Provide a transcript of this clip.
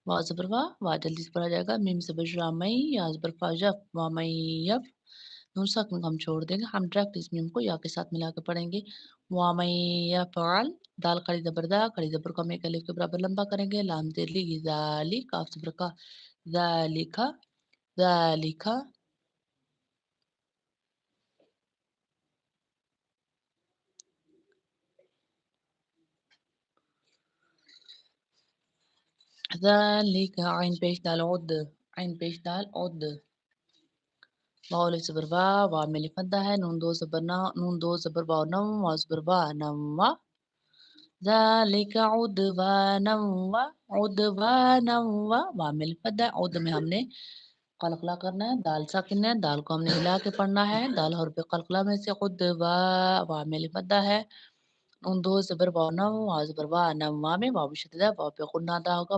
وا زبر وا جلدی سے پڑھا جائے گا، میم سے بشرا مئی، یا زبر فا جف وا مئی یف، نون ساکن کو ہم چھوڑ دیں گے، ہم ڈائریکٹ اس میم کو یا کے ساتھ ملا کے پڑھیں گے، وا مئی یفعل، دال کڑی زبر دا، کڑی زبر کو ہم ایک الف کے برابر لمبا کریں گے، لام زیر لی ذالی، کاف زبر کا، ذالکا ذالکا، ذالک، عین پیش دال عد، عین پیش دال عد، واو الف زبر وا، وا میں الف مدہ ہے، نون دو زبر نا، نون دو زبر وا نم، وا زبر وا نم وا، ذالک عدوانا وا، عدوانا وا، وا میں الف مدہ ہے، عد میں ہم نے قلقلہ کرنا ہے، دال ساکن ہے، دال کو ہم نے ہلا کے پڑھنا ہے، دال حرف قلقلہ میں سے عدوا، وا میں الف مدہ ہے، نون دو زبر وا نم، وا زبر وا نم وا میں واو شدہ ہے، واو پہ غنہ ادا ہوگا۔